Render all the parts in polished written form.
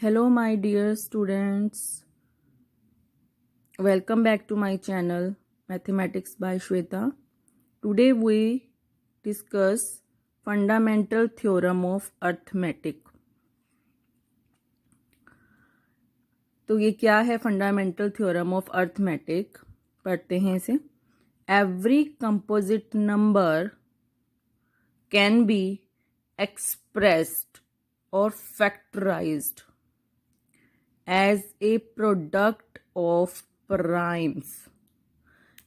Hello, my dear students. Welcome back to my channel, Mathematics by Shweta. Today we discuss fundamental theorem of arithmetic. तो ये क्या है fundamental theorem of arithmetic? पढ़ते हैं इसे. Every composite number can be expressed और factorised as a product of primes,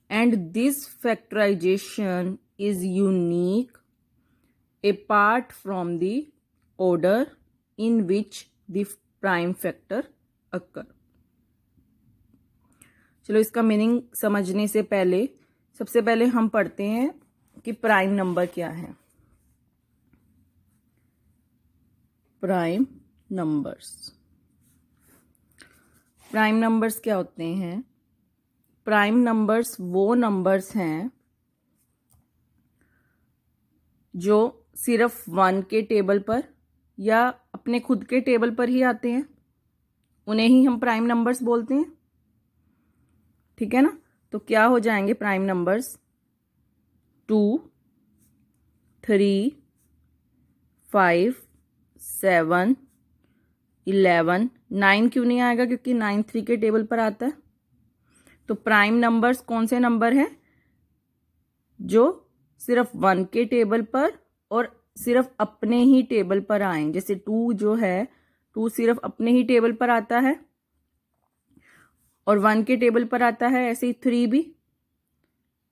and this factorization is unique apart from the order in which the prime factor occur. चलो इसका meaning समझने से पहले सबसे पहले हम पढ़ते हैं कि प्राइम नंबर क्या है. प्राइम नंबर्स क्या होते हैं? प्राइम नंबर्स वो नंबर्स हैं जो सिर्फ 1 के टेबल पर या अपने खुद के टेबल पर ही आते हैं, उन्हें ही हम प्राइम नंबर्स बोलते हैं. ठीक है ना? तो क्या हो जाएंगे प्राइम नंबर्स? 2, 3, 5, 7, 11. 9 क्यों नहीं आएगा? क्योंकि 9 3 के टेबल पर आता है. तो प्राइम नंबर्स कौन से नंबर हैं जो सिर्फ 1 के टेबल पर और सिर्फ अपने ही टेबल पर आए. जैसे 2 जो है, 2 सिर्फ अपने ही टेबल पर आता है और 1 के टेबल पर आता है. ऐसे ही 3 भी,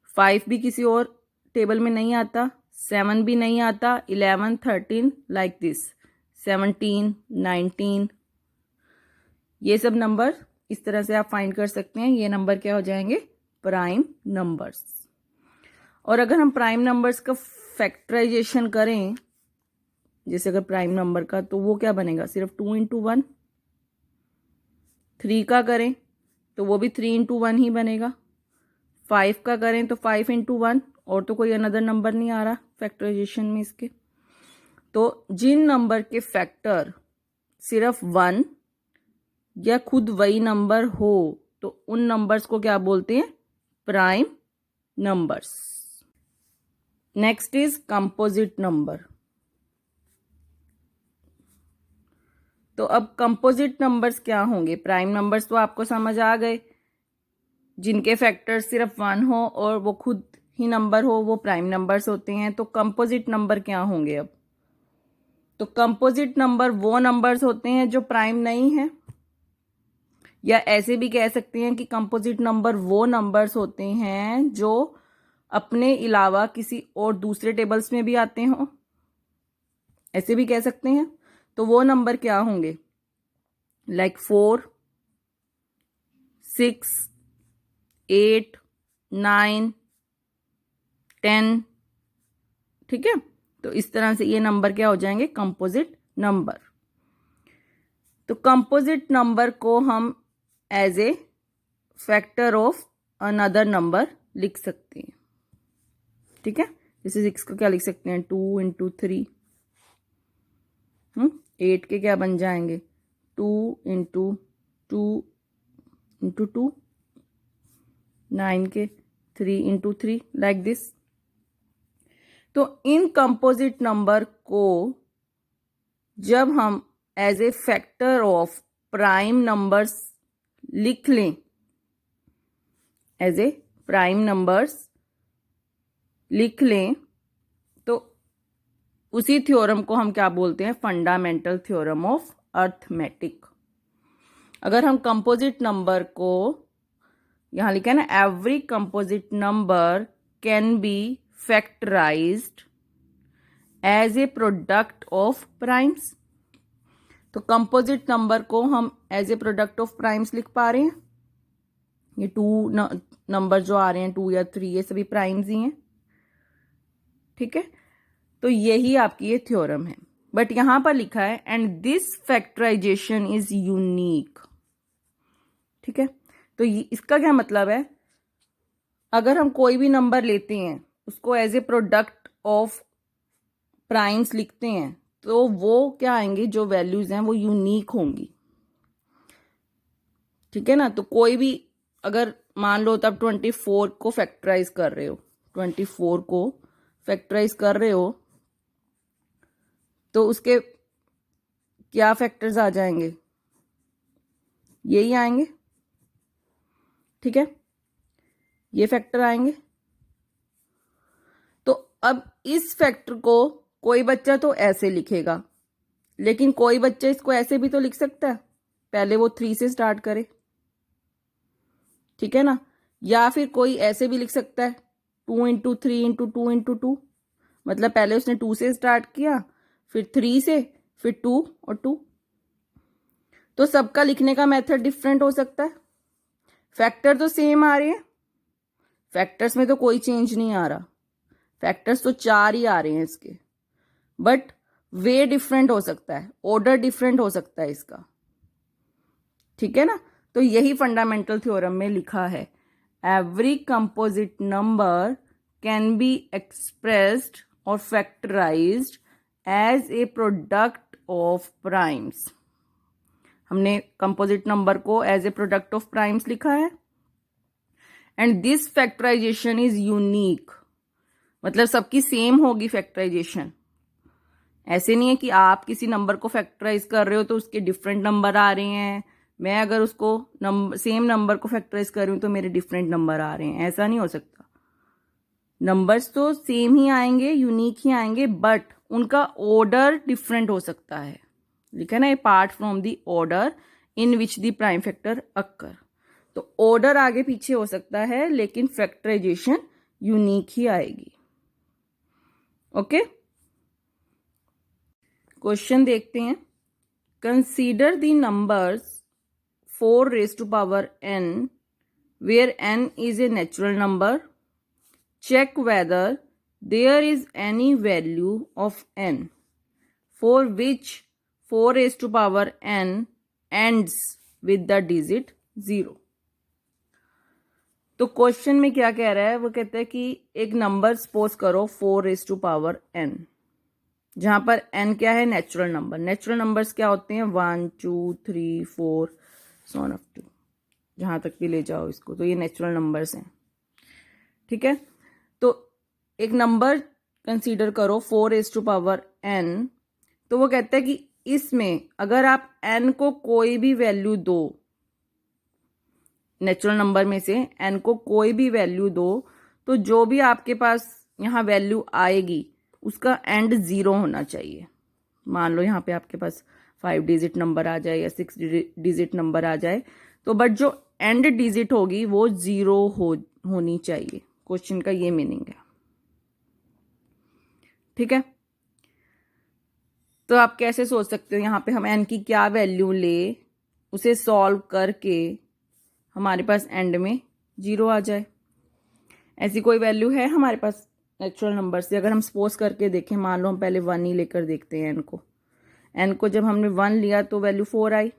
5 भी किसी और टेबल में नहीं आता, 7 भी नहीं आता, 11, 13 लाइक दिस, 17, 19. ये सब नंबर इस तरह से आप फाइंड कर सकते हैं. ये नंबर क्या हो जाएंगे? Prime numbers. और अगर हम प्राइम नंबर्स का फैक्टराइजेशन करें, जैसे अगर प्राइम नंबर का, तो वो क्या बनेगा? सिर्फ 2 इंटू 1. 3 का करें तो वो भी 3 इंटू 1 ही बनेगा. 5 का करें तो 5 इंटू 1, और तो कोई अनदर नंबर नहीं आ रहा फैक्टराइजेशन में इसके. तो जिन नंबर के फैक्टर सिर्फ 1 या खुद वही नंबर हो, तो उन नंबर्स को क्या बोलते हैं? Prime numbers. Next is composite number. तो अब कंपोजिट नंबर्स क्या होंगे? प्राइम नंबर्स तो आपको समझ आ गए, जिनके फैक्टर सिर्फ 1 हो और वो खुद ही नंबर हो, वो प्राइम नंबर्स होते हैं. तो कंपोजिट नंबर क्या होंगे अब? तो कंपोजिट नंबर वो नंबर्स होते हैं जो प्राइम नहीं है, या ऐसे भी कह सकते हैं कि कंपोजिट नंबर वो नंबर्स होते हैं जो अपने अलावा किसी और दूसरे टेबल्स में भी आते हों. ऐसे भी कह सकते हैं. तो वो नंबर क्या होंगे? लाइक 4, 6, 8, 9, 10. ठीक है? तो इस तरह से ये नंबर क्या हो जाएंगे? Composite number. तो कंपोजिट नंबर को हम as a factor of another number लिख सकते हैं. ठीक है? जैसे 6 को क्या लिख सकते हैं? 2 इंटू 3. 8 के क्या बन जाएंगे? 2 इंटू 2 इंटू 2. 9 के 3 इंटू 3 लाइक दिस. तो इन कंपोजिट नंबर को जब हम as a factor of prime numbers लिख लें, एज ए प्राइम नंबर्स लिख लें, तो उसी थ्योरम को हम क्या बोलते हैं? Fundamental theorem of arithmetic. अगर हम कंपोजिट नंबर को यहां लिखा है ना, every composite number can be factorised as a product of primes. तो कंपोजिट नंबर को हम as a product of primes लिख पा रहे हैं. ये 2 नंबर जो आ रहे हैं, 2 या 3, ये सभी प्राइम्स ही हैं. ठीक है? तो यही आपकी ये थ्योरम है. बट यहां पर लिखा है and this factorisation is unique. ठीक है? तो इसका क्या मतलब है? अगर हम कोई भी नंबर लेते हैं, उसको as a product of primes लिखते हैं, तो वो क्या आएंगे? जो वैल्यूज हैं वो यूनिक होंगी. ठीक है ना। तो कोई भी अगर मान लो तो आप 24 को फैक्टराइज कर रहे हो, 24 को फैक्टराइज कर रहे हो तो उसके क्या फैक्टर्स आ जाएंगे, यही आएंगे। ठीक है, ये फैक्टर आएंगे। तो अब इस फैक्टर को कोई बच्चा तो ऐसे लिखेगा, लेकिन कोई बच्चा इसको ऐसे भी तो लिख सकता है, पहले वो 3 से स्टार्ट करे। ठीक है ना। या फिर कोई ऐसे भी लिख सकता है 2 इंटू 3 इंटू 2 इंटू 2, मतलब पहले उसने 2 से स्टार्ट किया, फिर 3 से, फिर 2 और 2। तो सबका लिखने का मेथड डिफरेंट हो सकता है। फैक्टर तो सेम आ रहे हैं, फैक्टर्स में तो कोई चेंज नहीं आ रहा, फैक्टर्स तो 4 ही आ रहे हैं इसके, बट वे डिफरेंट हो सकता है, ऑर्डर डिफरेंट हो सकता है इसका। ठीक है ना। तो यही फंडामेंटल थ्योरम में लिखा है, every composite number can be expressed और factorised as a product of primes. हमने कंपोजिट नंबर को as a product of primes लिखा है। And this factorisation is unique, मतलब सबकी सेम होगी फैक्टराइजेशन। ऐसे नहीं है कि आप किसी नंबर को फैक्टराइज कर रहे हो तो उसके डिफरेंट नंबर आ रहे हैं, मैं अगर उसको सेम नंबर को फैक्टराइज कर रही हूं तो मेरे डिफरेंट नंबर आ रहे हैं, ऐसा नहीं हो सकता। नंबर्स तो सेम ही आएंगे, यूनिक ही आएंगे, बट उनका ऑर्डर डिफरेंट हो सकता है। लिखा है ना, part from the order in which the prime factor occur. तो ऑर्डर आगे पीछे हो सकता है, लेकिन फैक्टराइजेशन यूनिक ही आएगी। ओके, क्वेश्चन देखते हैं। Consider the numbers 4 raised to power n where n is a natural number. Check whether there is any value of n for which 4 raised to power n ends with the digit 0. तो question में क्या कह रहा है, वो कहता है कि एक नंबर सपोज करो 4 raised to power n, जहां पर n क्या है, नेचुरल नंबर। नेचुरल नंबर्स क्या होते हैं, 1 2 3 4 सो ऑन अप टू, जहां तक भी ले जाओ इसको, तो ये नेचुरल नंबर्स हैं। ठीक है, तो एक नंबर कंसीडर करो 4 raised to power n, तो वो कहता है कि इसमें अगर आप n को कोई भी वैल्यू दो, नेचुरल नंबर में से n को कोई भी वैल्यू दो, तो जो भी आपके पास यहाँ वैल्यू आएगी उसका एंड 0 होना चाहिए। मान लो यहाँ पे आपके पास 5 डिजिट नंबर आ जाए या 6 डिजिट नंबर आ जाए, तो बट जो एंड डिजिट होगी वो 0 होनी चाहिए। क्वेश्चन का ये मीनिंग है। ठीक है, तो आप कैसे सोच सकते हो, यहाँ पे हम n की क्या वैल्यू ले, उसे सॉल्व करके हमारे पास एंड में 0 आ जाए। ऐसी कोई वैल्यू है हमारे पास नेचुरल नंबर से? अगर हम सपोज करके देखें, मान लो हम पहले 1 ही लेकर देखते हैं n को जब हमने 1 लिया तो वैल्यू 4 आई।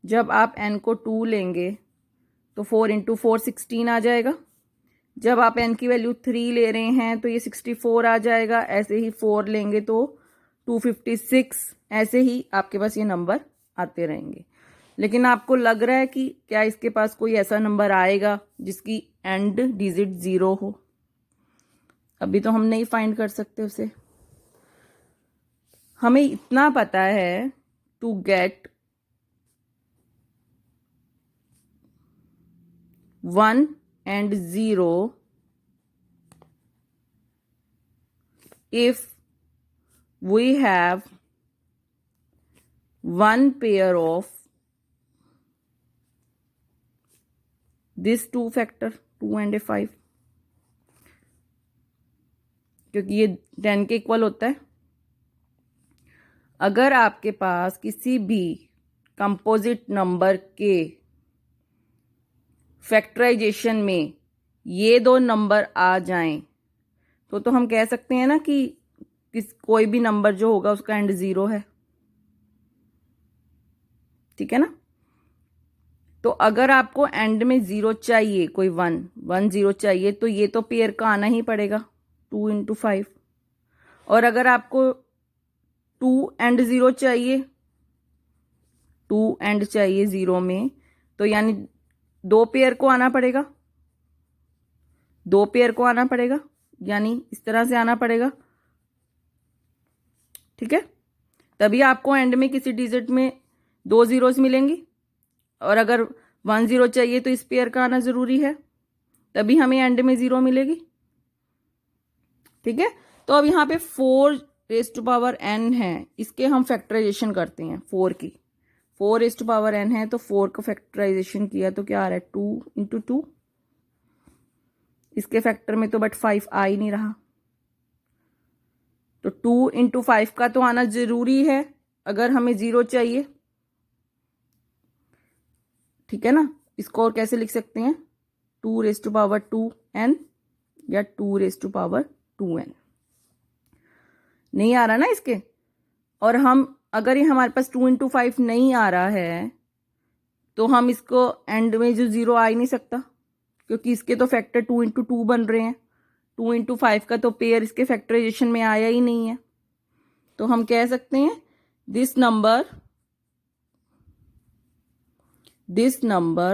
जब आप n को 2 लेंगे तो 4 इंटू 4 16 आ जाएगा। जब आप n की वैल्यू 3 ले रहे हैं तो ये 64 आ जाएगा। ऐसे ही 4 लेंगे तो 256, ऐसे ही आपके पास ये नंबर आते रहेंगे। लेकिन आपको लग रहा है कि क्या इसके पास कोई ऐसा नंबर आएगा जिसकी एंड डिजिट 0 हो? अभी तो हम नहीं फाइंड कर सकते उसे। हमें इतना पता है, to get 1 and 0 if we have one pair of this two factor 2 and a 5, क्योंकि ये 10 के इक्वल होता है। अगर आपके पास किसी भी कंपोजिट नंबर के फैक्टराइजेशन में ये दो नंबर आ जाएं तो हम कह सकते हैं ना कि कोई भी नंबर जो होगा उसका एंड 0 है। ठीक है ना। तो अगर आपको एंड में 0 चाहिए, कोई 1 0 चाहिए, तो ये तो पेयर का आना ही पड़ेगा 2 इंटू 5। और अगर आपको 2 एंड 0 चाहिए, 2 एंड चाहिए 0 में, तो यानी 2 पेयर को आना पड़ेगा, 2 पेयर को आना पड़ेगा, यानी इस तरह से आना पड़ेगा। ठीक है, तभी आपको एंड में किसी डिजिट में 2 जीरोस मिलेंगी, और अगर 1 जीरो चाहिए तो इस पेयर का आना जरूरी है, तभी हमें एंड में 0 मिलेगी। ठीक है, तो अब यहाँ पे 4 रेज टू पावर n है, इसके हम फैक्टराइजेशन करते हैं। 4 की 4 रेज टू पावर n है, तो 4 का फैक्टराइजेशन किया तो क्या आ रहा है, 2 इंटू 2। इसके फैक्टर में तो बट 5 आ ही नहीं रहा, तो 2 इंटू 5 का तो आना जरूरी है अगर हमें 0 चाहिए। ठीक है ना, इसको और कैसे लिख सकते हैं, 2 रेज टू पावर 2n या 2 रेज टू पावर 2n। नहीं आ रहा ना इसके, और हम अगर ये हमारे पास 2 इंटू 5 नहीं आ रहा है तो हम इसको एंड में जो 0 आ ही नहीं सकता, क्योंकि इसके तो फैक्टर 2 इंटू 2 बन रहे हैं। 2 इंटू 5 का तो पेयर इसके फैक्टराइजेशन में आया ही नहीं है, तो हम कह सकते हैं this number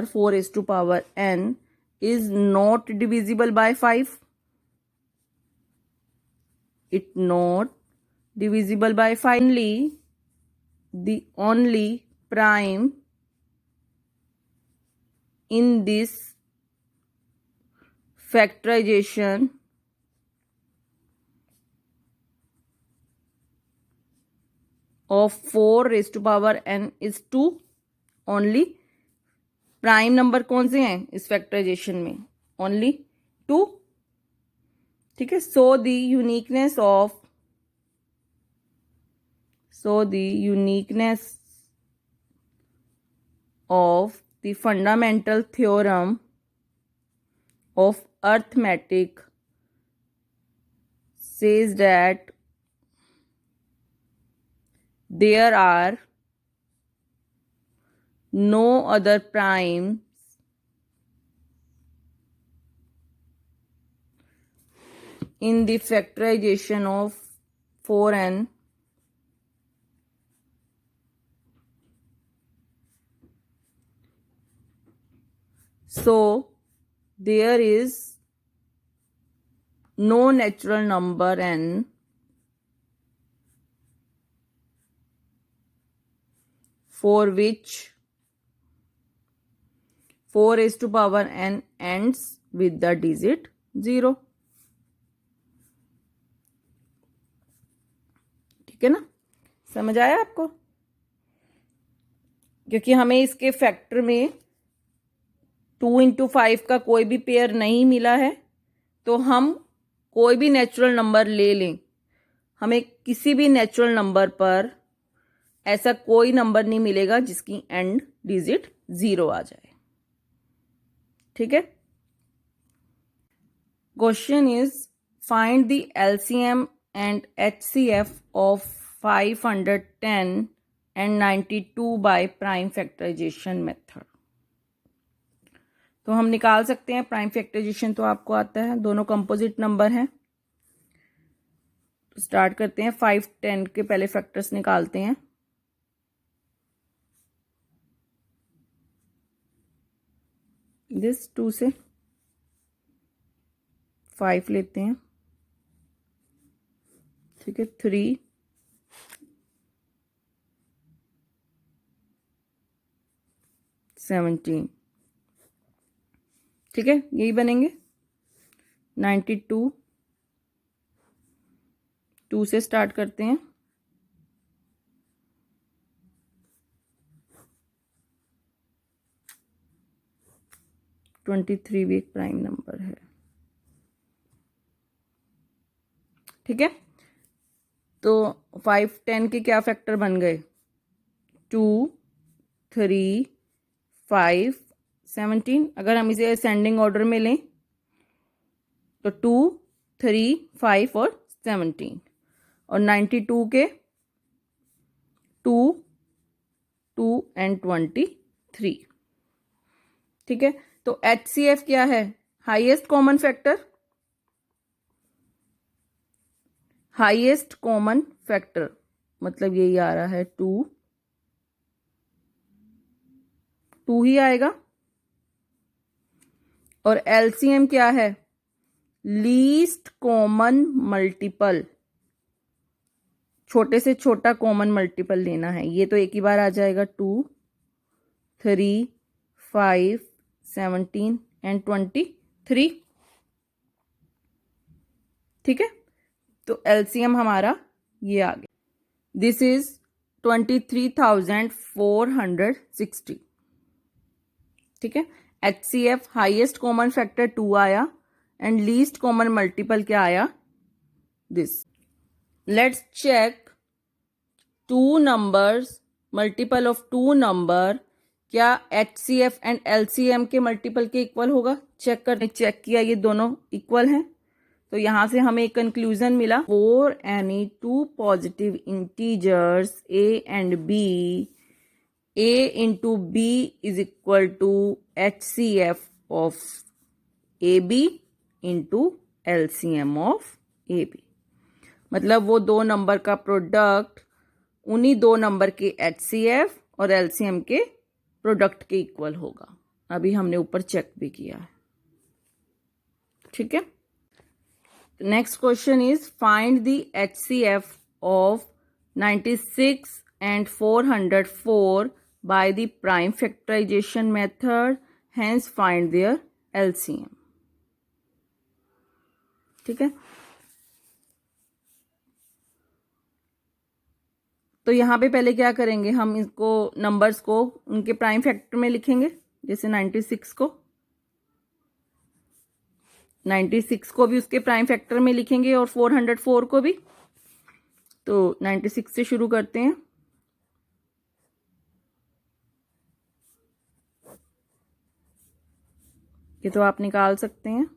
4 raised to power n is not divisible by 5. It not divisible by 5. The only prime in this factorization of 4 raised to power n is 2. Only prime number कौन से हैं इस फैक्टराइजेशन में, ओनली 2। ठीक है, so the uniqueness of the fundamental theorem of arithmetic says that there are no other primes in the factorization of 4n so there is no natural number n for which 4 raised to power n ends with the digit 0। ठीक है ना, समझ आया आपको, क्योंकि हमें इसके factor में 2 इंटू 5 का कोई भी पेयर नहीं मिला है, तो हम कोई भी नेचुरल नंबर ले लें, हमें किसी भी नेचुरल नंबर पर ऐसा कोई नंबर नहीं मिलेगा जिसकी एंड डिजिट 0 आ जाए। ठीक है, question is find the LCM and HCF of 510 and 92 by prime factorisation method. तो हम निकाल सकते हैं प्राइम फैक्टराइजेशन, तो आपको आता है, दोनों कंपोजिट नंबर हैं। तो स्टार्ट करते हैं, 510 के पहले फैक्टर्स निकालते हैं। दिस 2 से 5 लेते हैं। ठीक है, 3 17। ठीक है, यही बनेंगे। 92 2 से स्टार्ट करते हैं। ट्वेंटी थ्री भी एक प्राइम नंबर है। ठीक है, तो 510 के क्या फैक्टर बन गए, 2 3 5 17। अगर हम इसे असेंडिंग ऑर्डर में लें तो 2 3 5 और 17, और 92 के 2 2 एंड 23। ठीक है, तो HCF क्या है, highest common factor, highest common factor मतलब यही आ रहा है 2 2 ही आएगा। और एलसीएम क्या है? लीस्ट कॉमन मल्टीपल, छोटे से छोटा कॉमन मल्टीपल लेना है। ये तो एक ही बार आ जाएगा, 2, 3, 5, 17 एंड 23। ठीक है, तो एलसीएम हमारा ये आ गया। This is 23,460। ठीक है, HCF हाईएस्ट कॉमन फैक्टर 2 आया एंड लीस्ट कॉमन मल्टीपल क्या आया? This. Let's check 2 numbers, multiple of 2 number क्या HCF एंड LCM के मल्टीपल के इक्वल होगा? चेक किया, ये दोनों इक्वल हैं। तो यहां से हमें एक कंक्लूजन मिला, for any 2 positive integers A and B, A into B is equal to HCF of AB into LCM of AB। मतलब वो 2 नंबर का प्रोडक्ट उन्हीं 2 नंबर के HCF और LCM के प्रोडक्ट के इक्वल होगा। अभी हमने ऊपर चेक भी किया है। ठीक है, next question is find the HCF of 96 and 404 by the prime factorization method, hence find their LCM। ठीक है, तो यहां पे पहले क्या करेंगे, हम इसको नंबर्स को उनके प्राइम फैक्टर में लिखेंगे। जैसे 96 को भी उसके प्राइम फैक्टर में लिखेंगे और 404 को भी। तो 96 से शुरू करते हैं। ये तो आप निकाल सकते हैं।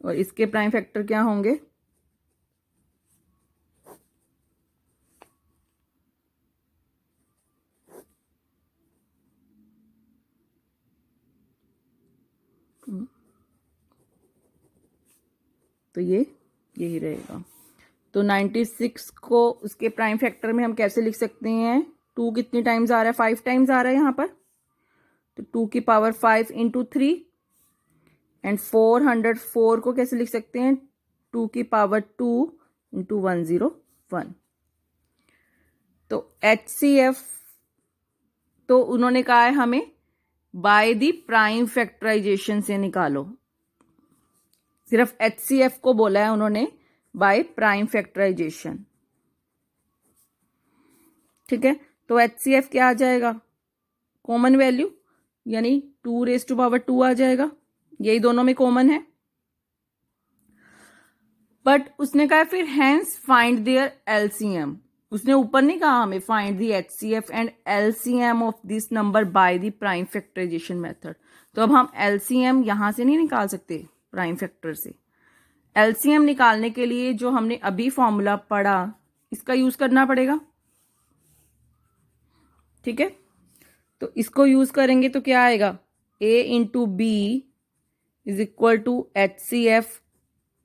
और इसके प्राइम फैक्टर क्या होंगे? तो ये यही रहेगा। तो 96 को उसके प्राइम फैक्टर में हम कैसे लिख सकते हैं? 2 कितनी टाइम्स आ रहा है? 5 टाइम्स आ रहा है यहाँ पर। तो 2 की पावर 5 इंटू 3। एंड 404 को कैसे लिख सकते हैं? 2 की पावर 2 इंटू 101। तो HCF तो उन्होंने कहा है हमें बाय द प्राइम फैक्टराइजेशन से निकालो। सिर्फ HCF को बोला है उन्होंने बाय प्राइम फैक्टराइजेशन। ठीक है, तो HCF क्या आ जाएगा? कॉमन वैल्यू, यानी 2 रेज़ टू पावर 2 आ जाएगा। यही दोनों में कॉमन है। बट उसने कहा फिर हैंस फाइंड देयर LCM। उसने ऊपर नहीं कहा हमें find the HCF and LCM of this number by the prime factorisation method. तो अब हम LCM यहां से नहीं निकाल सकते प्राइम फैक्टर से। LCM निकालने के लिए जो हमने अभी फॉर्मूला पढ़ा इसका यूज करना पड़ेगा। ठीक है, तो इसको यूज करेंगे तो क्या आएगा? A into B is equal to HCF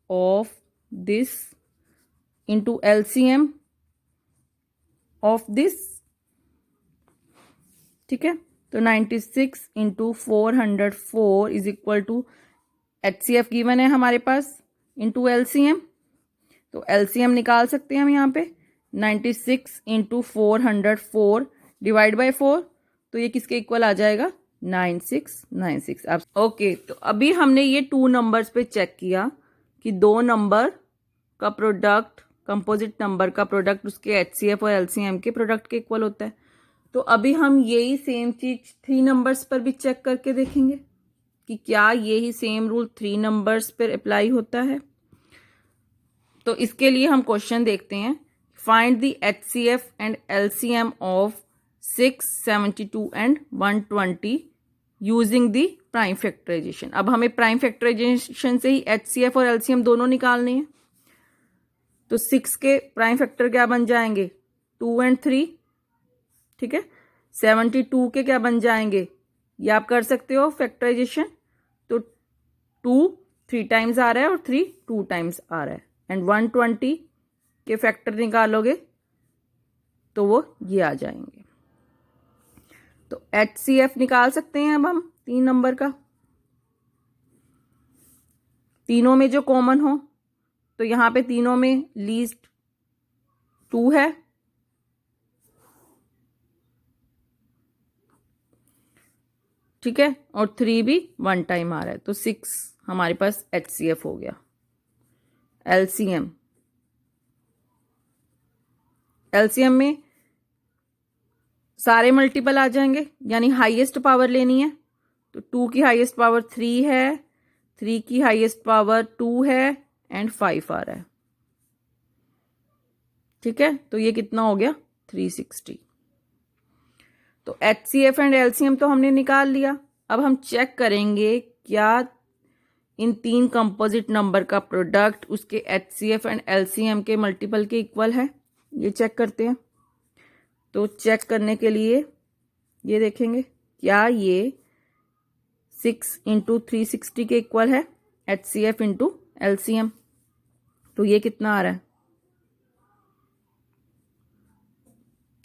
of this into LCM of this. ठीक है, तो 96 into 404 is equal to HCF given है हमारे पास इंटू LCM। तो LCM निकाल सकते हैं हम यहाँ पे। 96 इंटू 404 डिवाइड बाय 4, तो ये किसके इक्वल आ जाएगा? 9696। अब ओके, तो अभी हमने ये 2 नंबर्स पे चेक किया कि 2 नंबर का प्रोडक्ट, कंपोजिट नंबर का प्रोडक्ट उसके HCF और LCM के प्रोडक्ट के इक्वल होता है। तो अभी हम यही सेम चीज 3 नंबर्स पर भी चेक करके देखेंगे कि क्या यही सेम रूल 3 नंबर्स पर अप्लाई होता है। तो इसके लिए हम क्वेश्चन देखते हैं। Find the HCF and LCM of 6, 72 and 120 using the prime factorisation. अब हमें प्राइम फैक्टराइजेशन से ही HCF और LCM दोनों निकालने हैं। तो 6 के प्राइम फैक्टर क्या बन जाएंगे? 2 एंड 3। ठीक है, 72 के क्या बन जाएंगे? ये आप कर सकते हो फैक्टराइजेशन। तो 2 3 टाइम्स आ रहा है और 3 2 टाइम्स आ रहा है। एंड 120 के फैक्टर निकालोगे तो वो ये आ जाएंगे। तो HCF निकाल सकते हैं अब हम 3 नंबर का, तीनों में जो कॉमन हो। तो यहां पे तीनों में लीस्ट 2 है, ठीक है, और 3 भी 1 टाइम आ रहा है, तो 6 हमारे पास HCF हो गया। LCM, LCM में सारे मल्टीपल आ जाएंगे, यानी हाईएस्ट पावर लेनी है। तो 2 की हाईएस्ट पावर 3 है, 3 की हाईएस्ट पावर 2 है एंड 5 आ रहा है, ठीक है। तो ये कितना हो गया 360। तो HCF एंड LCM तो हमने निकाल लिया। अब हम चेक करेंगे क्या इन 3 कंपोजिट नंबर का प्रोडक्ट उसके HCF एंड LCM के मल्टीपल के इक्वल है, ये चेक करते हैं। तो चेक करने के लिए ये देखेंगे क्या ये 6 इंटू 360 के इक्वल है, HCF इंटू LCM। तो ये कितना आ रहा है,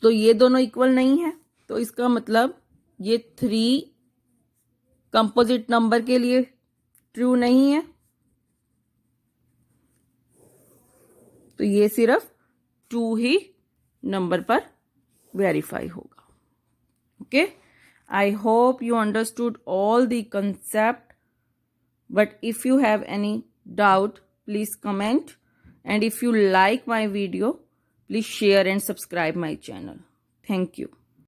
तो ये दोनों इक्वल नहीं है, तो इसका मतलब ये 3 कंपोजिट नंबर के लिए ट्रू नहीं है, तो ये सिर्फ 2 ही नंबर पर वेरीफाई होगा। Okay, I hope you understood all the concept, but if you have any doubt, please comment, and if you like my video, please share and subscribe my channel. Thank you.